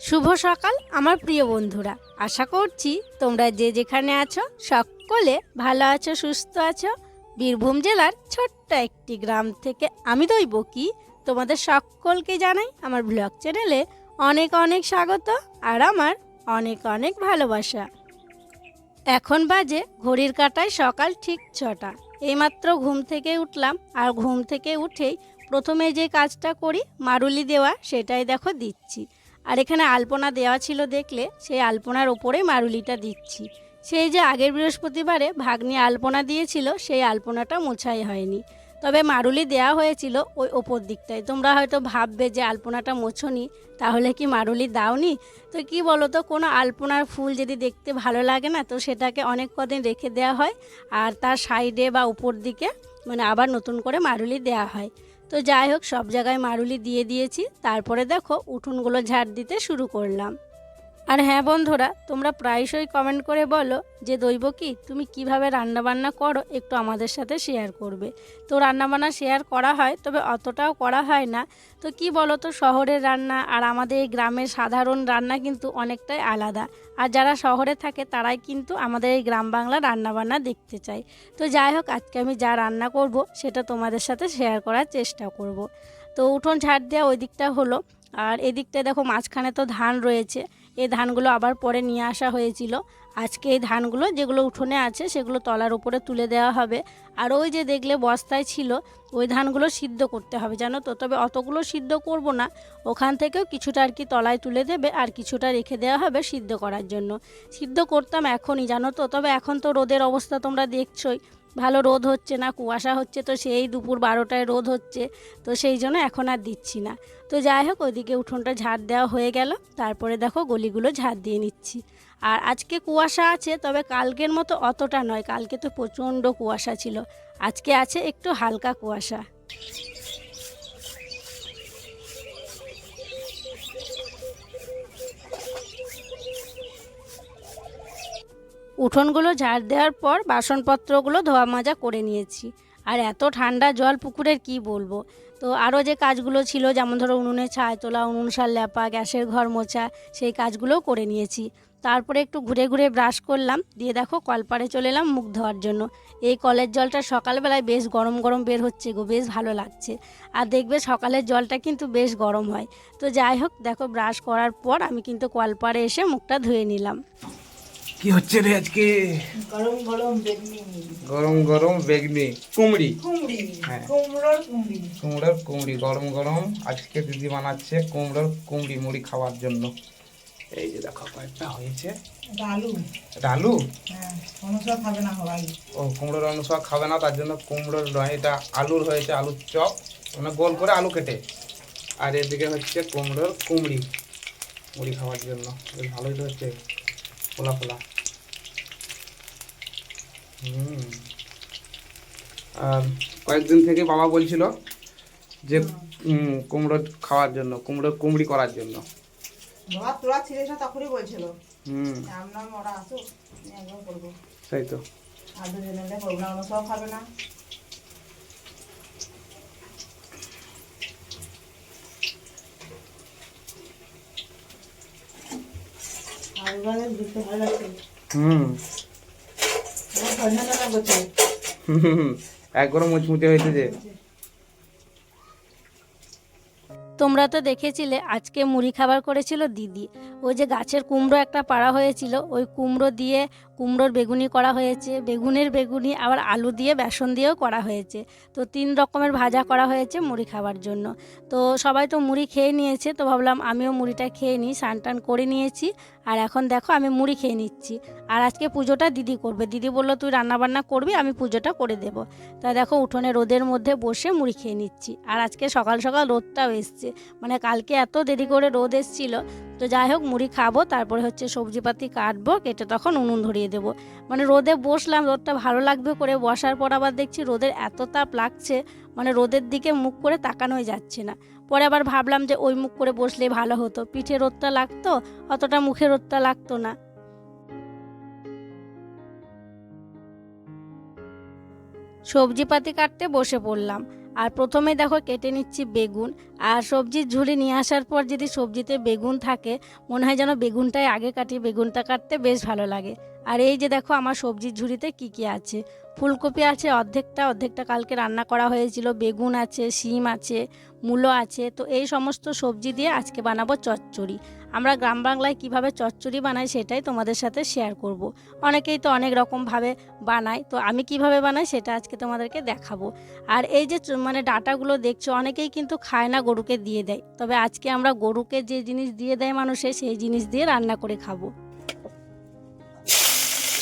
শুভ সকাল আমার প্রিয় বন্ধুরা। আশা করছি তোমরা যে যেখানে আছো সকলে ভালো আছো, সুস্থ আছো। বীরভূম জেলার ছোট্ট একটি গ্রাম থেকে আমি দৈবকী তোমাদের সকলকে জানাই আমার ব্লগ চ্যানেলে অনেক অনেক স্বাগত আর আমার অনেক অনেক ভালোবাসা। এখন বাজে ঘড়ির কাঁটায় সকাল ঠিক 6টা। এইমাত্র ঘুম থেকে উঠলাম আর ঘুম থেকে উঠেই প্রথমে যে কাজটা করি মারুলি দেওয়া সেটাই দেখো দিচ্ছি। আর এখানে আলপনা দেওয়া ছিল দেখলে, সেই আলপনার ওপরে মারুলিটা দিচ্ছি। সেই যে আগের বৃহস্পতিবারে ভাগ্নি আলপনা দিয়েছিল সেই আলপনাটা মোছাই হয়নি, তবে মারুলি দেওয়া হয়েছিল ওই ওপর দিকটায়। তোমরা হয়তো ভাববে যে আলপনাটা মোছোনি, তাহলে কি মারুলি দাওনি? তো কি বলো তো, কোনো আলপনার ফুল যদি দেখতে ভালো লাগে না, তো সেটাকে অনেক কদিন রেখে দেওয়া হয় আর তার সাইডে বা উপর দিকে আবার নতুন করে মারুলি দেওয়া হয়। তো যাই হোক, সব জায়গায় মারুলি দিয়ে দিয়েছি। তারপরে দেখো উঠোনগুলো ঝাড় দিতে শুরু করলাম। আর হ্যাঁ বন্ধুরা, তোমরা প্রায়শই কমেন্ট করে বলো যে দৈবকী তুমি কিভাবে রান্নাবান্না করো, একটু আমাদের সাথে শেয়ার করবে। তো রান্নাবান্না শেয়ার করা হয়, তবে অতটাও করা হয় না। তো কি বলো তো, শহরের রান্না আর আমাদের এই গ্রামের সাধারণ রান্না কিন্তু অনেকটাই আলাদা। আর যারা শহরে থাকে তারাই কিন্তু আমাদের এই গ্রাম বাংলা রান্নাবান্না দেখতে চায়। তো যাই হোক, আজকে আমি যা রান্না করব সেটা তোমাদের সাথে শেয়ার করার চেষ্টা করব। তো উঠোন ঝাড় দেওয়া ওই দিকটা হলো, আর এদিকটায় দেখো মাঝখানে তো ধান রয়েছে। এই ধানগুলো আবার পরে নিয়ে আসা হয়েছিল। আজকে এই ধানগুলো যেগুলো উঠোনে আছে সেগুলো তলার উপরে তুলে দেওয়া হবে। আর ওই যে দেখলে বস্তায় ছিল, ওই ধানগুলো সিদ্ধ করতে হবে জানো তো। তবে অতগুলো সিদ্ধ করব না, ওখান থেকেও কিছুটা আর কি তলায় তুলে দেবে আর কিছুটা রেখে দেওয়া হবে সিদ্ধ করার জন্য। সিদ্ধ করতাম এখনই জানো তো, তবে এখন তো রোদের অবস্থা তোমরা দেখছোই, ভালো রোদ হচ্ছে না, কুয়াশা হচ্ছে। তো সেই দুপুর 12টায় রোদ হচ্ছে, তো সেই জন্য এখন আর দিচ্ছি না। তো যাই হোক, ওইদিকে উঠোনটা ঝাড় দেওয়া হয়ে গেল। তারপরে দেখো গলিগুলো ঝাড় দিয়ে নিচ্ছি। আর আজকে কুয়াশা আছে, তবে কালকের মতো অতটা নয়। কালকে তো প্রচণ্ড কুয়াশা ছিল, আজকে আছে একটু হালকা কুয়াশা। উঠোনগুলো ঝাড় দেওয়ার পর বাসনপত্রগুলো ধোয়া মাজা করে নিয়েছি। আর এত ঠান্ডা জল পুকুরের কি বলবো। তো আরও যে কাজগুলো ছিল, যেমন ধরো উনুনে ছাই তোলা, উনুন সার লেপা, গ্যাসের ঘর মোছা, সেই কাজগুলোও করে নিয়েছি। তারপরে একটু ঘুরে ঘুরে ব্রাশ করলাম, দিয়ে দেখো কলপাড়ে চলে এলাম মুখ ধোয়ার জন্য। এই কলের জলটা সকালবেলায় বেশ গরম গরম বের হচ্ছে গো, বেশ ভালো লাগছে। আর দেখবে সকালের জলটা কিন্তু বেশ গরম হয়। তো যাই হোক, দেখো ব্রাশ করার পর আমি কিন্তু কলপাড়ে এসে মুখটা ধুয়ে নিলাম। কি হচ্ছে রে আজকে? গরম গরম বেগনি গরম গরম বেগনি কুমড়ি। কুমড়ি হ্যাঁ, কুমড়োর কুমড়ি কুমড়োর কুমড়ি গরম গরম আজকে দিদি বানাচ্ছে কুমড়োর কুমড়ি মুড়ি খাওয়ার জন্য। এই যে দেখো কয়েকটা হয়েছে। এটা আলু। এটা আলু? হ্যাঁ, অনুসব খাবে না সবাই। ও, কুমড়োর অনুসব খাবে না, তার জন্য কুমড়োর নয়, এটা আলুর হয়েছে, আলুর চপ, মানে গোল করে আলু কেটে। আর এদিকে হচ্ছে কুমড়োর কুমড়ি মুড়ি খাওয়ার জন্য। বেশ ভালোই তো হচ্ছে, ফোলা ফোলা। আর কয়েকদিন থেকে বাবা বলছিল যে কুমড়ো খাওয়ার জন্য, কুমড়ো কুমড়ি করার জন্য। বাবা তোরা ছিলিস না তখনই বলছিল। হুম, আমরা ওরা আসুক, একদম করবো। তাই তো। আর দুজনে করবো না, অনুসব খাবে না। আলু গাছের দেখতে ভালো লাগছে। হুম আমার ধনিয়া পাতা করছে। একবারও মুচমুচে হয়েছে যে। তোমরা তো দেখেছিলে আজকে মুড়ি খাবার করেছিল দিদি। ওই যে গাছের কুমড়ো একটা পাড়া হয়েছিল, ওই কুমড়ো দিয়ে কুমড়োর বেগুনি করা হয়েছে, বেগুনের বেগুনি, আবার আলু দিয়ে বেসন দিয়েও করা হয়েছে। তো 3 রকমের ভাজা করা হয়েছে মুড়ি খাবার জন্য। তো সবাই তো মুড়ি খেয়ে নিয়েছে, তো ভাবলাম আমিও মুড়িটা খেয়ে নিই। স্নান টান করে নিয়েছি, আর এখন দেখো আমি মুড়ি খেয়ে নিচ্ছি। আর আজকে পুজোটা দিদি করবে। দিদি বললো তুই রান্নাবান্না করবি, আমি পুজোটা করে দেবো। তা দেখো উঠোনে রোদের মধ্যে বসে মুড়ি খেয়ে নিচ্ছি। আর আজকে সকাল সকাল রোদটাও এসছে, কালকে এত দেরি করে রোদ এসছিল। তো যাই হোক, মুড়ি খাবো, তারপরে হচ্ছে সবজিপাতি কাটবো, কেটে তখন উনুন ধরিয়ে দেবো। রোদে বসলাম, রোদটা ভালো লাগবে করে বসার পর আবার দেখছি রোদের এত তাপ লাগছে, রোদের দিকে মুখ করে তাকানোই যাচ্ছে না। পরে আবার ভাবলাম যে ওই মুখ করে বসলে ভালো হতো, পিঠে রোদটা লাগতো, অতটা মুখে রোদটা লাগতো না। সবজিপাতি কাটতে বসে পড়লাম। আর প্রথমে দেখো কেটে নিচ্ছি বেগুন। আর সবজির ঝুড়ি নিয়ে আসার পর যদি সবজিতে বেগুন থাকে মনে হয় যেন বেগুনটাই আগে কাটি, বেগুনটা কাটতে বেশ ভালো লাগে। আর এই যে দেখো আমার সবজির ঝুড়িতে কি কি আছে। ফুলকপি আছে অর্ধেকটা কালকে রান্না করা হয়েছিল, বেগুন আছে, শিম আছে, মূলো আছে। তো এই সমস্ত সবজি দিয়ে আজকে বানাবো চচ্চড়ি। আমরা গ্রাম বাংলায় কিভাবে চচ্চড়ি বানাই সেটাই তোমাদের সাথে শেয়ার করব। অনেকেই তো অনেক রকমভাবে বানায়, তো আমি কিভাবে বানাই সেটা আজকে তোমাদেরকে দেখাবো। আর এই যে মানে ডাঁটাগুলো দেখছো অনেকেই কিন্তু খায় না, গরুকে দিয়ে দেয়। তবে আজকে আমরা গরুকে যে জিনিস দিয়ে দেয় মানুষে সেই জিনিস দিয়ে রান্না করে খাবো।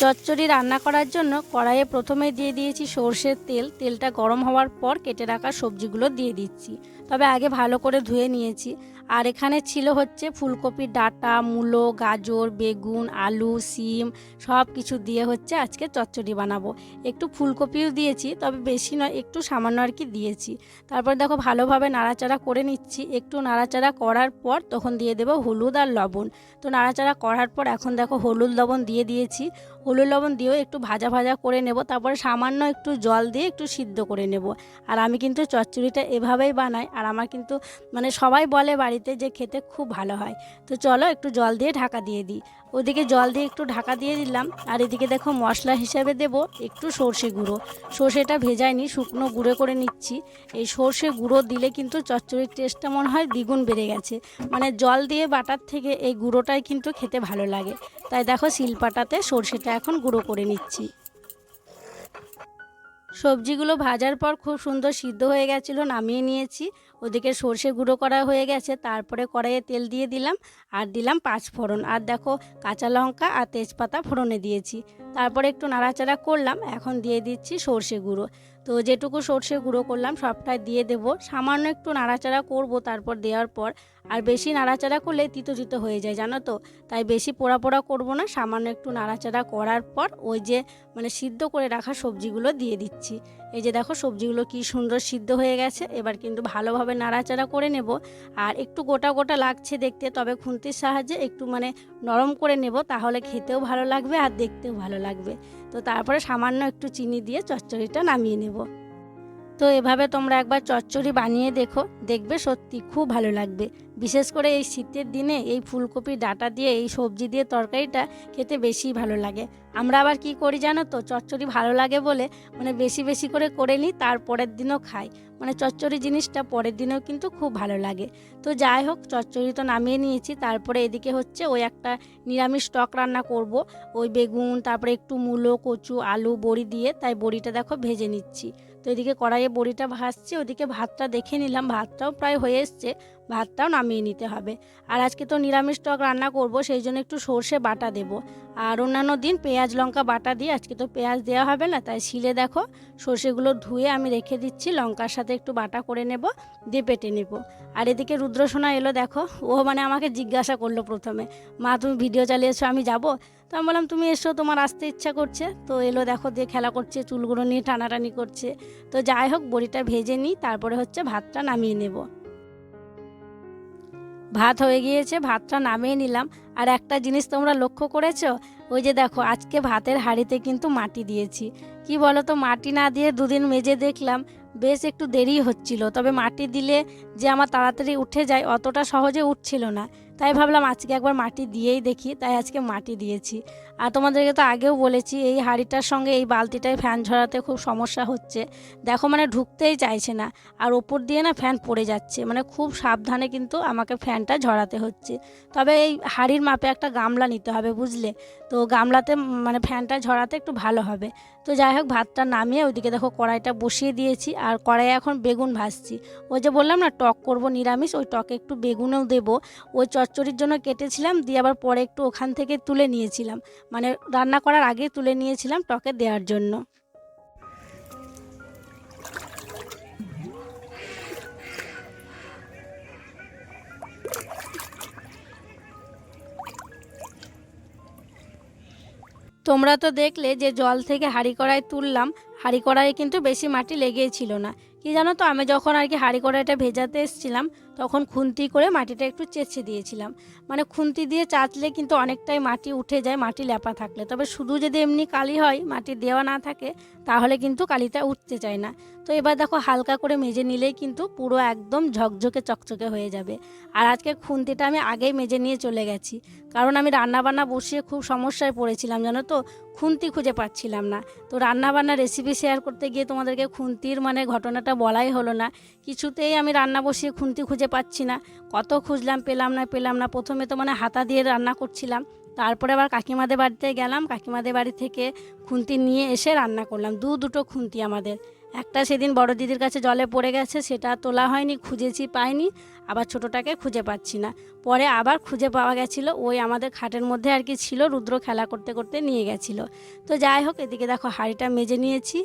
চচ্চড়ি রান্না করার জন্য কড়াইয়ে প্রথমে দিয়ে দিয়েছি সর্ষের তেল। তেলটা গরম হওয়ার পর কেটে রাখা সবজিগুলো দিয়ে দিচ্ছি, তবে আগে ভালো করে ধুয়ে নিয়েছি। আর এখানে ছিল হচ্ছে ফুলকপির ডাঁটা, মূলো, গাজর, বেগুন, আলু, শিম সব কিছু দিয়ে হচ্ছে আজকে চচ্চড়ি বানাবো। একটু ফুলকপিও দিয়েছি, তবে বেশি নয়, একটু সামান্য আর কি দিয়েছি। তারপর দেখো ভালোভাবে নাড়াচাড়া করে নিচ্ছি। একটু নাড়াচাড়া করার পর তখন দিয়ে দেবো হলুদ আর লবণ। তো নাড়াচাড়া করার পর এখন দেখো হলুদ লবণ দিয়ে দিয়েছি। হলুদ লবণ দিয়েও একটু ভাজা ভাজা করে নেব, তারপরে সামান্য একটু জল দিয়ে একটু সিদ্ধ করে নেব। আর আমি কিন্তু চচ্চড়িটা এভাবেই বানাই, আর আমার কিন্তু মানে সবাই বলে বাড়িতে যে খেতে খুব ভালো হয়। তো চলো একটু জল দিয়ে ঢাকা দিয়ে দিই। ওদিকে জল দিয়ে একটু ঢাকা দিয়ে দিলাম। আর এদিকে দেখো মশলা হিসেবে দেব একটু সর্ষে গুঁড়ো। সর্ষেটা ভেজাইনি, শুকনো গুঁড়ো করে নিচ্ছি। এই সর্ষে গুঁড়ো দিলে কিন্তু চচ্চড়ির টেস্টটা মনে হয় দ্বিগুণ বেড়ে গেছে। মানে জল দিয়ে বাটার থেকে এই গুঁড়োটাই কিন্তু খেতে ভালো লাগে। তাই দেখো শিলপাটাতে সর্ষেটা এখন গুঁড়ো করে নিচ্ছি। সবজিগুলো ভাজার পর খুব সুন্দর সিদ্ধ হয়ে গেছিলো, নামিয়ে নিয়েছি। ওদিকে সর্ষে গুঁড়ো করা হয়ে গেছে। তারপরে কড়াইয়ে তেল দিয়ে দিলাম, আর দিলাম 5 ফোড়ন, আর দেখো কাঁচা লঙ্কা আর তেজপাতা ফোড়নে দিয়েছি। তারপরে একটু নাড়াচাড়া করলাম। এখন দিয়ে দিচ্ছি সর্ষে গুঁড়ো। তো যেটুকু সর্ষে গুঁড়ো করলাম সবটাই দিয়ে দেবো। সামান্য একটু নাড়াচাড়া করব তারপর দেওয়ার পর। আর বেশি নাড়াচাড়া করলে তিতো তিতো হয়ে যায় জানো তো, তাই বেশি পোড়া পোড়া করবো না। সামান্য একটু নাড়াচাড়া করার পর ওই যে মানে সিদ্ধ করে রাখা সবজিগুলো দিয়ে দিচ্ছি। এই যে দেখো সবজিগুলো কি সুন্দর সিদ্ধ হয়ে গেছে। এবার কিন্তু ভালোভাবে নাড়াচাড়া করে নেব। আর একটু গোটা গোটা লাগছে দেখতে, তবে খুন্তির সাহায্যে একটু মানে নরম করে নেব, তাহলে খেতেও ভালো লাগবে আর দেখতেও ভালো লাগবে। তো তারপরে সামান্য একটু চিনি দিয়ে চচ্চড়িটা নামিয়ে নেব। তো এভাবে তোমরা একবার চচ্চড়ি বানিয়ে দেখো, দেখবে সত্যি খুব ভালো লাগবে। বিশেষ করে এই শীতের দিনে এই ফুলকপির ডাঁটা দিয়ে এই সবজি দিয়ে তরকারিটা খেতে বেশি ভালো লাগে। আমরা আবার কি করি জানো তো, চচ্চড়ি ভালো লাগে বলে মানে বেশি বেশি করে নিই, তারপরের দিনও খাই। মানে চচ্চড়ি জিনিসটা পরের দিনেও কিন্তু খুব ভালো লাগে। তো যাই হোক চচ্চড়ি তো নামিয়ে নিয়েছি। তারপরে এদিকে হচ্ছে ওই একটা নিরামিষ টক রান্না করব। ওই বেগুন, তারপরে একটু মূলো, কচু, আলু, বড়ি দিয়ে, তাই বড়িটা দেখো ভেজে নিচ্ছি। তো এদিকে কড়াইয়ে বড়িটা ভাজছি, ওদিকে ভাতটা দেখে নিলাম, ভাতটাও প্রায় হয়ে এসছে, ভাতটাও নামিয়ে নিতে হবে। আর আজকে তো নিরামিষ টক রান্না করব, সেই জন্য একটু সর্ষে বাটা দেব। আর অন্যান্য দিন পেঁয়াজ লঙ্কা বাটা দিই, আজকে তো পেঁয়াজ দেওয়া হবে না, তাই শিলে দেখো সর্ষেগুলো ধুয়ে আমি রেখে দিচ্ছি। লঙ্কার সাথে একটু বাটা করে নেব, দিয়ে পেটে নেব। আর এদিকে রুদ্রসোনা এলো দেখো, ও মানে আমাকে জিজ্ঞাসা করলো প্রথমে, মা তুমি ভিডিও চালিয়েছো আমি যাব? তো আমি বললাম তুমি এসো, তোমার আসতে ইচ্ছা করছে। তো এলো দেখো, দিয়ে খেলা করছে, চুলগুলো নিয়ে টানাটানি করছে। তো যাই হোক বড়িটা ভেজে নিই, তারপরে হচ্ছে ভাতটা নামিয়ে নেব। ভাত হয়ে গিয়েছে, ভাতটা নামিয়ে নিলাম। আর একটা জিনিস তোমরা লক্ষ্য করেছো, ওই যে দেখো আজকে ভাতের হাঁড়িতে কিন্তু মাটি দিয়েছি। কি বলো তো, মাটি না দিয়ে দুদিন মেজে দেখলাম বেশ একটু দেরি হচ্ছিল, তবে মাটি দিলে যে আমার তাড়াতাড়ি উঠে যায় অতটা সহজে উঠছিল না। তাই ভাবলাম আজকে একবার মাটি দিয়েই দেখি, তাই আজকে মাটি দিয়েছি। আর তোমাদেরকে তো আগেও বলেছি এই হাঁড়িটার সঙ্গে এই বালতিটায় ফ্যান ঝরাতে খুব সমস্যা হচ্ছে। দেখো মানে ঢুকতেই চাইছে না, আর ওপর দিয়ে না ফ্যান পড়ে যাচ্ছে। মানে খুব সাবধানে কিন্তু আমাকে ফ্যানটা ঝরাতে হচ্ছে। তবে এই হাঁড়ির মাপে একটা গামলা নিতে হবে বুঝলে, তো গামলাতে মানে ফ্যানটা ঝরাতে একটু ভালো হবে। তো যাই হোক ভাতটা নামিয়ে ওইদিকে দেখো কড়াইটা বসিয়ে দিয়েছি। আর কড়াইয়ে এখন বেগুন ভাজছি। ওই যে বললাম না টক করব নিরামিষ, ওই টকে একটু বেগুনও দেবো। ওই চচ্চড়ির জন্য কেটেছিলাম, দিয়ে আবার পরে একটু ওখান থেকে তুলে নিয়েছিলাম, মানে রান্না করার আগে তুলে নিয়েছিলাম টকে দেওয়ার জন্য। তোমরা তো দেখলে যে জল থেকে হাঁড়ি কড়াই তুললাম। হাঁড়ি কড়াইয়ে কিন্তু বেশি মাটি লেগেই ছিল না। কি জানো তো, আমি যখন আর কি হাঁড়ি কড়াইটা ভেজাতে এসেছিলাম তখন খুন্তি করে মাটিটা একটু চেঁচে দিয়েছিলাম। মানে খুন্তি দিয়ে চাচলে কিন্তু অনেকটাই মাটি উঠে যায় মাটি লেপা থাকলে। তবে শুধু যদি এমনি কালি হয়, মাটি দেওয়া না থাকে, তাহলে কিন্তু কালিটা উঠতে চায় না। তো এবার দেখো হালকা করে মেজে নিলেই কিন্তু পুরো একদম ঝকঝকে চকচকে হয়ে যাবে। আর আজকে খুন্তিটা আমি আগেই মেজে নিয়ে চলে গেছি, কারণ আমি রান্নাবান্না বসিয়ে খুব সমস্যায় পড়েছিলাম জানো তো, খুন্তি খুঁজে পাচ্ছিলাম না। তো রান্নাবান্না রেসিপি শেয়ার করতে গিয়ে তোমাদেরকে খুন্তির মানে ঘটনাটা বলাই হলো না। কিছুতেই আমি রান্না বসিয়ে খুন্তি খুঁজে পাচ্ছি না, কত খুঁজলাম, পেলাম না। প্রথমে তো মানে হাতা দিয়ে রান্না করছিলাম, তারপরে আবার কাকিমাদের বাড়িতে গেলাম, কাকিমাদের বাড়ি থেকে খুন্তি নিয়ে এসে রান্না করলাম। দুটো খুন্তি আমাদের। একটা সেদিন বড় দিদির কাছে জলে পড়ে গেছে, সেটা তোলা হয়নি, খুঁজেছি পাইনি। আবার ছোটোটাকে খুঁজে পাচ্ছি না। পরে আবার খুঁজে পাওয়া গেছিলো, ওই আমাদের খাটের মধ্যে আর কি ছিল, রুদ্র খেলা করতে করতে নিয়ে গেছিলো। তো যাই হোক, এদিকে দেখো হাঁড়িটা মেজে নিয়েছি,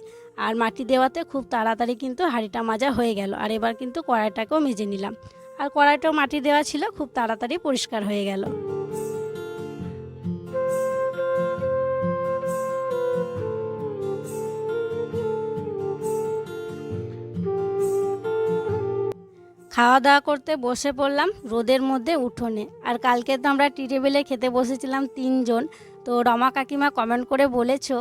আর মাটি দেওয়াতে খুব তাড়াতাড়ি কিন্তু হাঁড়িটা মাজা হয়ে গেল। আর এবার কিন্তু কড়াইটাকেও মেজে নিলাম, আর কড়াইটাও মাটি দেওয়া ছিল, খুব তাড়াতাড়ি পরিষ্কার হয়ে গেল। খাওয়া দাওয়া করতে বসে পড়লাম রোদের মধ্যে উঠোনে। আর কালকে তো আমরা টি টেবিলে খেতে বসেছিলাম 3 জন। তো রমা কাকিমা কমেন্ট করে বলেছো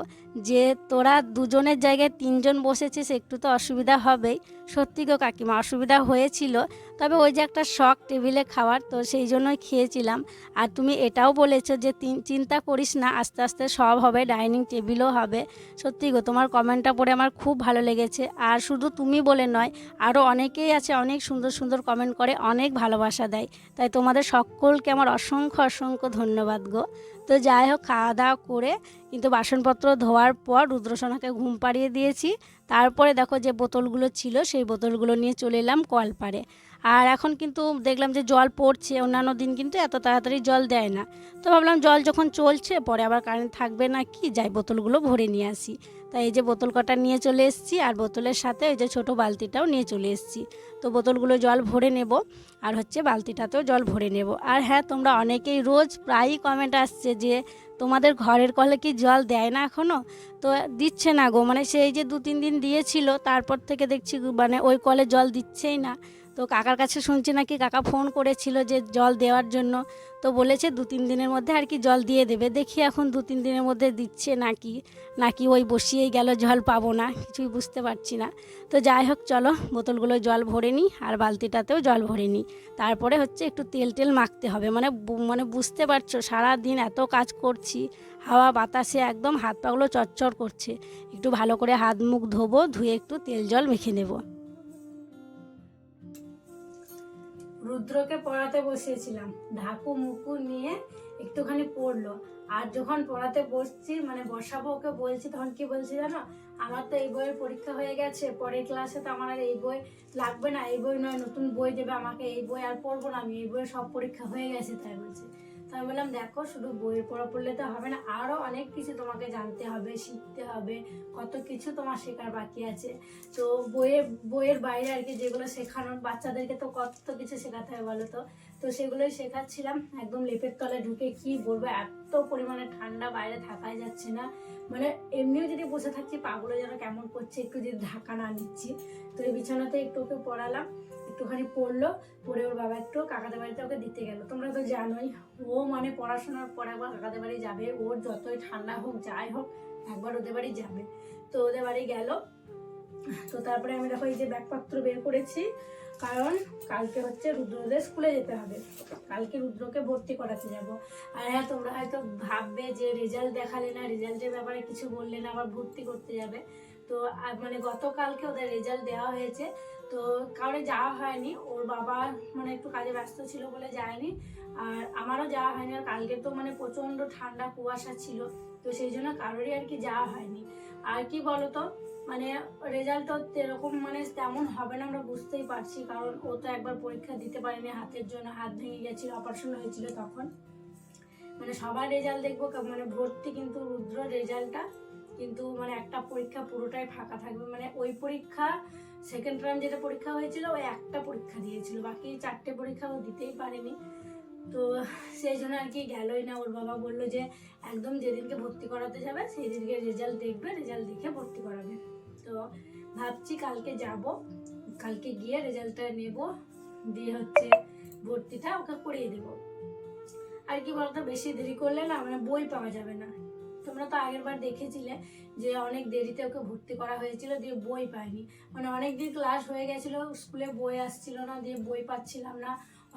যে তোরা 2 জনের জায়গায় 3 জন বসেছিস, একটু তো অসুবিধা হবেই। সত্যি গো কাকিমা, অসুবিধা হয়েছিল, তবে ওই যে একটা শখ টেবিলে খাওয়ার, তো সেই জন্যই খেয়েছিলাম। আর তুমি এটাও বলেছো যে চিন্তা করিস না, আস্তে আস্তে সব হবে, ডাইনিং টেবিলও হবে। সত্যি গো, তোমার কমেন্টটা পড়ে আমার খুব ভালো লেগেছে। আর শুধু তুমি বলে নয়, আরও অনেকেই আছে, অনেক সুন্দর সুন্দর কমেন্ট করে, অনেক ভালোবাসা দেয়। তাই তোমাদের সকলকে আমার অসংখ্য ধন্যবাদ গো। তো যাই হোক, খাওয়া দাওয়া করে কিন্তু বাসনপত্র ধোয়ার পর রুদ্রসোনাকে ঘুম পাড়িয়ে দিয়েছি। তারপরে দেখো যে বোতলগুলো ছিল সেই বোতলগুলো নিয়ে চলে এলাম কলপাড়ে। আর এখন কিন্তু দেখলাম যে জল পড়ছে, অন্যান্য দিন কিন্তু এত তাড়াতাড়ি জল দেয় না। তো ভাবলাম জল যখন চলছে, পরে আবার কারেন্ট থাকবে না কি, যাই বোতলগুলো ভরে নিয়ে আসি। তাই এই যে বোতল কটা নিয়ে চলে এসেছি, আর বোতলের সাথে ওই যে ছোটো বালতিটাও নিয়ে চলে এসেছি। তো বোতলগুলো জল ভরে নেব, আর হচ্ছে বালতিটাতেও জল ভরে নেব। আর হ্যাঁ, তোমরা অনেকেই রোজ প্রায়ই কমেন্ট আসছে যে তোমাদের ঘরের কলে কি জল দেয় না এখনও? তো দিচ্ছে না গো, মানে সেই যে 2-3 দিন দিয়েছিল, তারপর থেকে দেখছি মানে ওই কলে জল দিচ্ছেই না। তো কাকার কাছে শুনছি নাকি কাকা ফোন করেছিল যে জল দেওয়ার জন্য, তো বলেছে 2-3 দিনের মধ্যে আর কি জল দিয়ে দেবে। দেখি এখন 2-3 দিনের মধ্যে দিচ্ছে নাকি ওই বসিয়েই গেল, জল পাবো না, কিছুই বুঝতে পারছি না। তো যাই হোক, চলো বোতলগুলো জল ভরে নিই, আর বালতিটাতেও জল ভরে নিই। তারপরে হচ্ছে একটু তেল মাখতে হবে, মানে বুঝতে পারছো, সারা দিন এত কাজ করছি, হাওয়া বাতাসে একদম হাত পাগুলো চচ্চর করছে। একটু ভালো করে হাত মুখ ধোবো, ধুয়ে একটু তেল জল মেখে নেব। রুদ্রকে পড়াতে বসিয়েছিলাম, ঢাকু মুকু নিয়ে একটুখানি পড়লো। আর যখন পড়াতে বসছি, মানে বসাবো ওকে বলছি, তখন কি বলছি জানো, আমার তো এই বইয়ের পরীক্ষা হয়ে গেছে, পরের ক্লাসে তো আমার আর এই বই লাগবে না, এই বই নয়, নতুন বই দেবে আমাকে, এই বই আর পড়বো না আমি, এই বইয়ের সব পরীক্ষা হয়ে গেছে, তাই বলছে। তো আমি বললাম দেখো, শুধু বইয়ের পড়া পড়লে তো হবে না, আরও অনেক কিছু তোমাকে জানতে হবে, শিখতে হবে, কত কিছু তোমার শেখার বাকি আছে। তো বইয়ের বাইরে আর কি যেগুলো শেখানোর, বাচ্চাদেরকে তো কত কিছু শেখাতে হয় বলো তো। তো সেগুলোই শেখাচ্ছিলাম। একদম লেপের তলে ঢুকে কি বলবো, এত পরিমাণে ঠান্ডা, বাইরে থাকাই যাচ্ছে না। মানে এমনিও যদি বসে থাকছি পাগুলো যেন কেমন করছে, একটু যদি ঢাকা না নিচ্ছি। তো এই বিছানাতে একটু ওকে পড়ালাম, একটুখানি পড়লো, পড়ে ওর বাবা একটু কাকাদের বাড়িতে ওকে দিতে গেল। তোমরা তো জানোই, ও মানে পড়াশোনার পর একবার কাকাদের বাড়ি যাবে, ওর যতই ঠান্ডা হোক যাই হোক একবার ওদের বাড়ি যাবে। তো ওদের বাড়ি গেল। তো তারপরে আমি দেখো এই যে ব্যাগপত্র বের করেছি, কারণ কালকে হচ্ছে রুদ্রদের স্কুলে যেতে হবে, কালকে রুদ্রকে ভর্তি করাতে যাব। আর হ্যাঁ, তোমরা হয়তো ভাববে যে রেজাল্ট দেখালে না, রেজাল্টের ব্যাপারে কিছু বললে না, আবার ভর্তি করতে যাবে। তো মানে গতকালকে ওদের রেজাল্ট দেওয়া হয়েছে, তো কারোর যাওয়া হয়নি, ওর বাবা মানে একটু কাজে ব্যস্ত ছিল বলে যায়নি, আর আমারও যাওয়া হয়নি। আর কালকে তো মানে প্রচণ্ড ঠান্ডা কুয়াশা ছিল, তো সেই জন্য কারোরই আর কি যাওয়া হয়নি। আর কি বলতো, মানে রেজাল্ট তো এরকম মানে তেমন হবে না আমরা বুঝতেই পারছি, কারণ ও তো একবার পরীক্ষা দিতে পারেনি, হাতের জন্য, হাত ভেঙে গেছিলো, অপারেশন হয়েছিল তখন। মানে সবার রেজাল্ট দেখবো, মানে ভর্তি কিন্তু রুদ্র রেজাল্টটা কিন্তু মানে একটা পরীক্ষা পুরোটাই ফাঁকা থাকবে, মানে ওই পরীক্ষা সেকেন্ড টার্ম যেটা পরীক্ষা হয়েছিল ওই একটা পরীক্ষা দিয়েছিল, বাকি 4টে পরীক্ষা ও দিতেই পারেনি। তো সেই জন্য আর কি গেলই না। ওর বাবা বললো যে একদম যেদিনকে ভর্তি করাতে যাবে সেই দিনকে রেজাল্ট দেখবে, রেজাল্ট দেখে ভর্তি করাবে। তো ভাবছি কালকে যাব, কালকে গিয়ে রেজাল্টটা নেব, দিয়ে হচ্ছে ভর্তিটা ওকে করিয়ে দেবো। আর কি বলতো, বেশি দেরি করলে না মানে বই পাওয়া যাবে না। তোমরা তো আগের বার দেখেছিলে যে অনেক দেরিতে ওকে ভর্তি করা হয়েছিল, দিয়ে বই পাইনি, মানে অনেক দিন ক্লাস হয়ে গেছিল, স্কুলে বই আসছিল না, দিয়ে বই পাচ্ছিলাম না,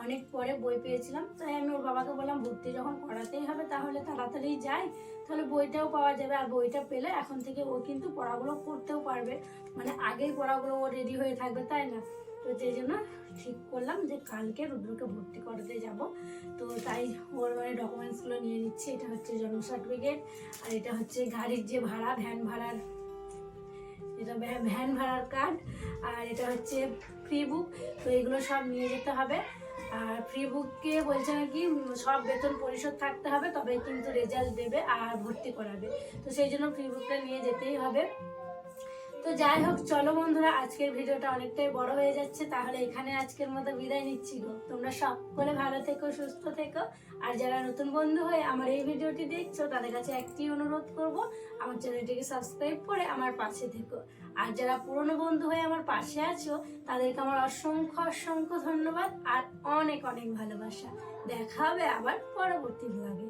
অনেক পরে বই পেয়েছিলাম। তাই আমি ওর বাবাকে বললাম ভর্তি যখন করাতেই হবে তাহলে তাড়াতাড়ি যাই, তাহলে বইটাও পাওয়া যাবে। আর বইটা পেলে এখন থেকে ও কিন্তু পড়াগুলো করতেও পারবে, মানে আগেই পড়াগুলো ও রেডি হয়ে থাকবে, তাই না? তো সেই জন্য ঠিক করলাম যে কালকে রুদ্রকে ভর্তি করাতে যাব। তো তাই ওর মানে ডকুমেন্টসগুলো নিয়ে নিচ্ছি। এটা হচ্ছে জন্ম সার্টিফিকেট, আর এটা হচ্ছে গাড়ির যে ভাড়া, ভ্যান ভাড়ার, এটা ভ্যান ভাড়ার কার্ড, আর এটা হচ্ছে ফ্রি বুক। তো এগুলো সব নিয়ে যেতে হবে। আর ফ্রি বুককে বলছে নাকি সব বেতন পরিশোধ থাকতে হবে, তবে কিন্তু রেজাল্ট দেবে আর ভর্তি করাবে। তো সেই জন্য ফ্রি বুকটা নিয়ে যেতেই হবে। তো যাই হোক, চলো বন্ধুরা, আজকের ভিডিওটা অনেকটাই বড় হয়ে যাচ্ছে, তাহলে এখানে আজকের মতো বিদায় নিচ্ছি গো। তোমরা সকলে ভালো থেকো, সুস্থ থেকো। আর যারা নতুন বন্ধু হয়ে আমার এই ভিডিওটি দেখছো তাদের কাছে একটি অনুরোধ করব, আমার চ্যানেলটিকে সাবস্ক্রাইব করে আমার পাশে থেকো। আর যারা পুরনো বন্ধু হয়ে আমার পাশে আছো তাদেরকে আমার অসংখ্য অসংখ্য ধন্যবাদ আর অনেক অনেক ভালোবাসা। দেখা হবে আবার পরবর্তী ব্লগে।